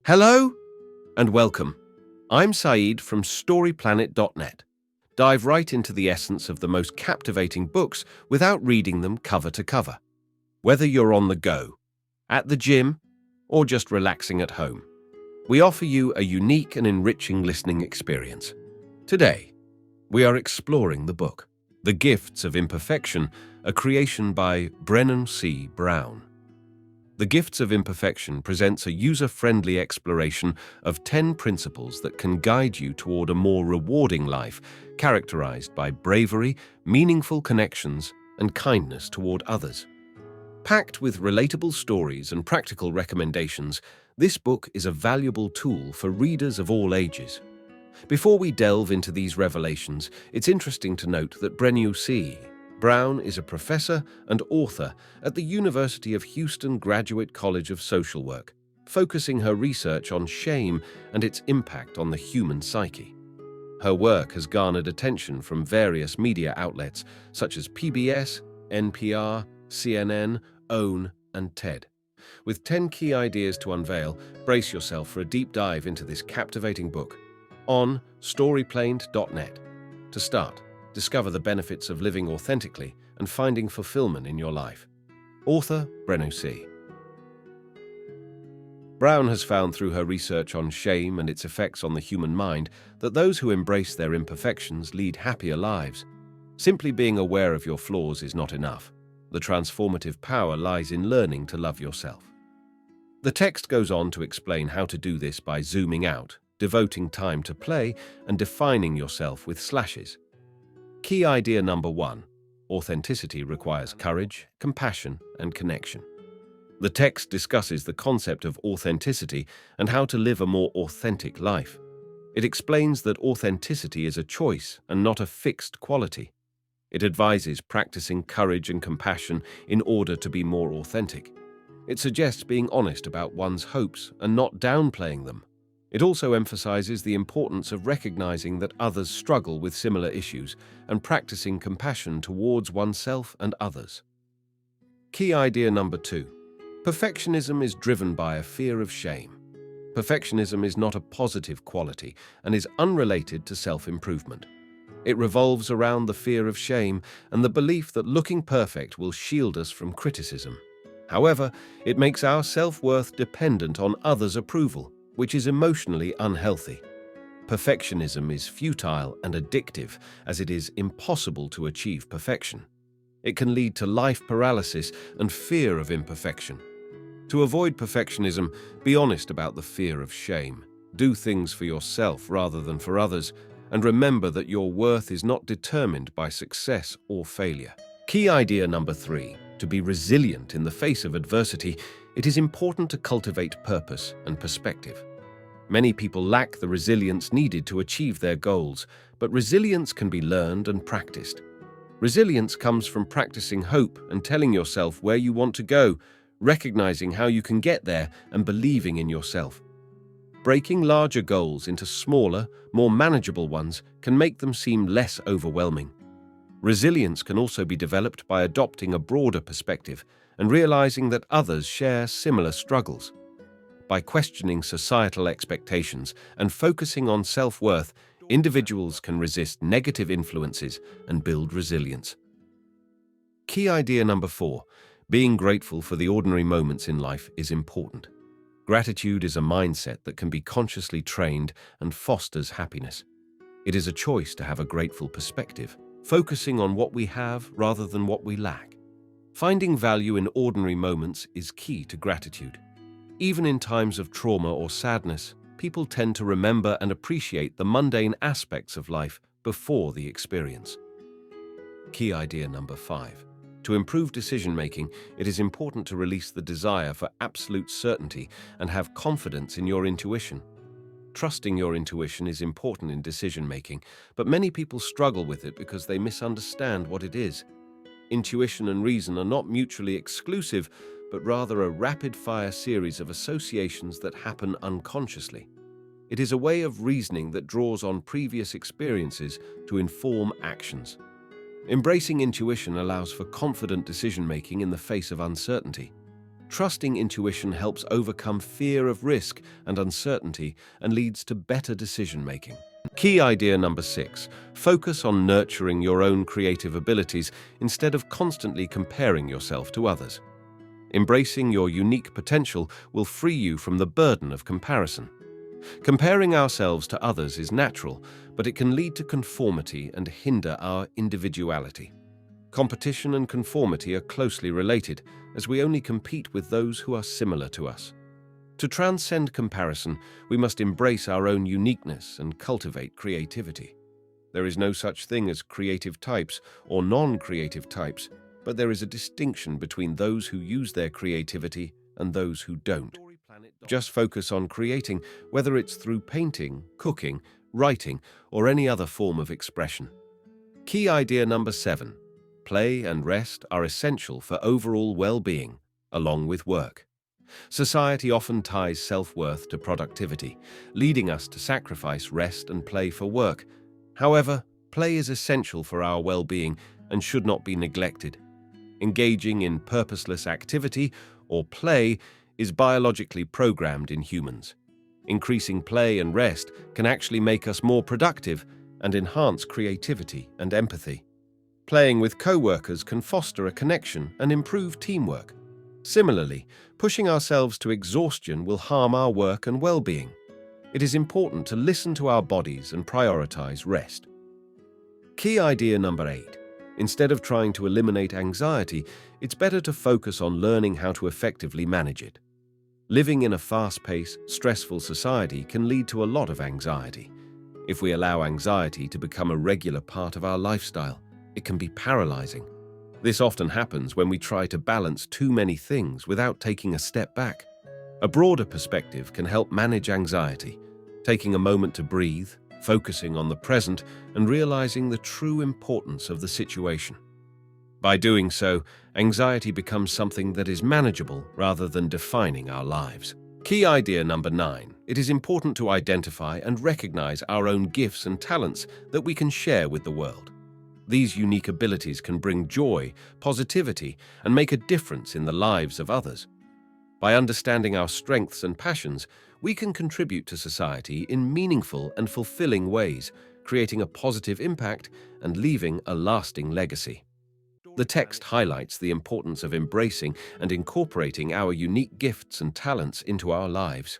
Hello and welcome. I'm Saeed from StoryPlanet.net. Dive right into the essence of the most captivating books without reading them cover to cover. Whether you're on the go, at the gym, or just relaxing at home, we offer you a unique and enriching listening experience. Today, we are exploring the book, The Gifts of Imperfection, a creation by Brené C. Brown. The Gifts of Imperfection presents a user-friendly exploration of 10 principles that can guide you toward a more rewarding life, characterized by bravery, meaningful connections, and kindness toward others. Packed with relatable stories and practical recommendations, this book is a valuable tool for readers of all ages. Before we delve into these revelations, it's interesting to note that Brené C. Brown is a professor and author at the University of Houston Graduate College of Social Work, focusing her research on shame and its impact on the human psyche. Her work has garnered attention from various media outlets such as PBS, NPR, CNN, OWN, and TED. With 10 key ideas to unveil, brace yourself for a deep dive into this captivating book on StoryPlanet.net. To start, discover the benefits of living authentically and finding fulfillment in your life. Author Brené C. Brown has found through her research on shame and its effects on the human mind that those who embrace their imperfections lead happier lives. Simply being aware of your flaws is not enough. The transformative power lies in learning to love yourself. The text goes on to explain how to do this by zooming out, devoting time to play, and defining yourself with slashes. Key idea number 1. Authenticity requires courage, compassion, and connection. The text discusses the concept of authenticity and how to live a more authentic life. It explains that authenticity is a choice and not a fixed quality. It advises practicing courage and compassion in order to be more authentic. It suggests being honest about one's hopes and not downplaying them. It also emphasizes the importance of recognizing that others struggle with similar issues and practicing compassion towards oneself and others. Key idea number 2. Perfectionism is driven by a fear of shame. Perfectionism is not a positive quality and is unrelated to self-improvement. It revolves around the fear of shame and the belief that looking perfect will shield us from criticism. However, it makes our self-worth dependent on others' approval, which is emotionally unhealthy. Perfectionism is futile and addictive, as it is impossible to achieve perfection. It can lead to life paralysis and fear of imperfection. To avoid perfectionism, be honest about the fear of shame. Do things for yourself rather than for others, and remember that your worth is not determined by success or failure. Key idea number 3. To be resilient in the face of adversity, it is important to cultivate purpose and perspective. Many people lack the resilience needed to achieve their goals, but resilience can be learned and practiced. Resilience comes from practicing hope and telling yourself where you want to go, recognizing how you can get there, and believing in yourself. Breaking larger goals into smaller, more manageable ones can make them seem less overwhelming. Resilience can also be developed by adopting a broader perspective and realizing that others share similar struggles. By questioning societal expectations and focusing on self-worth, individuals can resist negative influences and build resilience. Key idea number 4. Being grateful for the ordinary moments in life is important. Gratitude is a mindset that can be consciously trained and fosters happiness. It is a choice to have a grateful perspective, focusing on what we have rather than what we lack. Finding value in ordinary moments is key to gratitude. Even in times of trauma or sadness, people tend to remember and appreciate the mundane aspects of life before the experience. Key idea number 5. To improve decision-making, it is important to release the desire for absolute certainty and have confidence in your intuition. Trusting your intuition is important in decision-making, but many people struggle with it because they misunderstand what it is. Intuition and reason are not mutually exclusive, but rather a rapid-fire series of associations that happen unconsciously. It is a way of reasoning that draws on previous experiences to inform actions. Embracing intuition allows for confident decision-making in the face of uncertainty. Trusting intuition helps overcome fear of risk and uncertainty and leads to better decision-making. Key idea number 6, focus on nurturing your own creative abilities instead of constantly comparing yourself to others. Embracing your unique potential will free you from the burden of comparison. Comparing ourselves to others is natural, but it can lead to conformity and hinder our individuality. Competition and conformity are closely related, as we only compete with those who are similar to us. To transcend comparison, we must embrace our own uniqueness and cultivate creativity. There is no such thing as creative types or non-creative types, but there is a distinction between those who use their creativity and those who don't. Just focus on creating, whether it's through painting, cooking, writing, or any other form of expression. Key idea number 7. Play and rest are essential for overall well-being, along with work. Society often ties self-worth to productivity, leading us to sacrifice rest and play for work. However, play is essential for our well-being and should not be neglected. Engaging in purposeless activity or play is biologically programmed in humans. Increasing play and rest can actually make us more productive and enhance creativity and empathy. Playing with co-workers can foster a connection and improve teamwork. Similarly, pushing ourselves to exhaustion will harm our work and well-being. It is important to listen to our bodies and prioritize rest. Key idea number 8. Instead of trying to eliminate anxiety, it's better to focus on learning how to effectively manage it. Living in a fast-paced, stressful society can lead to a lot of anxiety. If we allow anxiety to become a regular part of our lifestyle, it can be paralyzing. This often happens when we try to balance too many things without taking a step back. A broader perspective can help manage anxiety, taking a moment to breathe, focusing on the present, and realizing the true importance of the situation. By doing so, anxiety becomes something that is manageable rather than defining our lives. Key idea number 9. It is important to identify and recognize our own gifts and talents that we can share with the world. These unique abilities can bring joy, positivity, and make a difference in the lives of others. By understanding our strengths and passions, we can contribute to society in meaningful and fulfilling ways, creating a positive impact and leaving a lasting legacy. The text highlights the importance of embracing and incorporating our unique gifts and talents into our lives.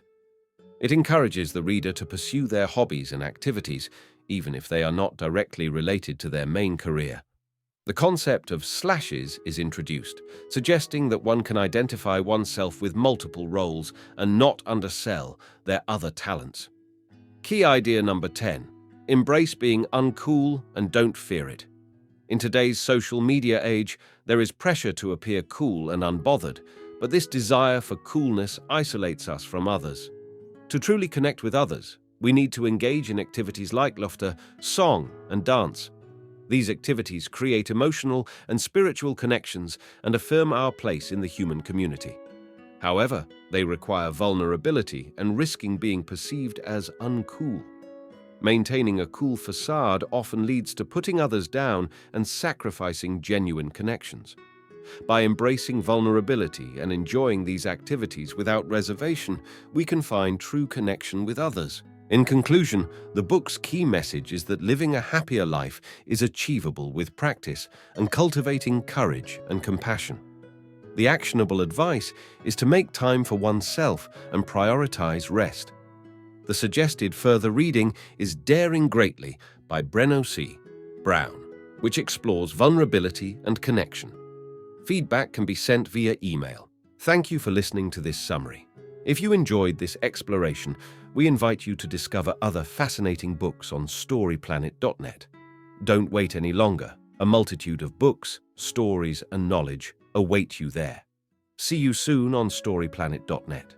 It encourages the reader to pursue their hobbies and activities, even if they are not directly related to their main career. The concept of slashes is introduced, suggesting that one can identify oneself with multiple roles and not undersell their other talents. Key idea number 10. Embrace being uncool and don't fear it. In today's social media age, there is pressure to appear cool and unbothered, but this desire for coolness isolates us from others. To truly connect with others, we need to engage in activities like laughter, song, and dance. These activities create emotional and spiritual connections and affirm our place in the human community. However, they require vulnerability and risking being perceived as uncool. Maintaining a cool facade often leads to putting others down and sacrificing genuine connections. By embracing vulnerability and enjoying these activities without reservation, we can find true connection with others. In conclusion, the book's key message is that living a happier life is achievable with practice and cultivating courage and compassion. The actionable advice is to make time for oneself and prioritize rest. The suggested further reading is Daring Greatly by Brené C. Brown, which explores vulnerability and connection. Feedback can be sent via email. Thank you for listening to this summary. If you enjoyed this exploration, we invite you to discover other fascinating books on storyplanet.net. Don't wait any longer. A multitude of books, stories, and knowledge await you there. See you soon on storyplanet.net.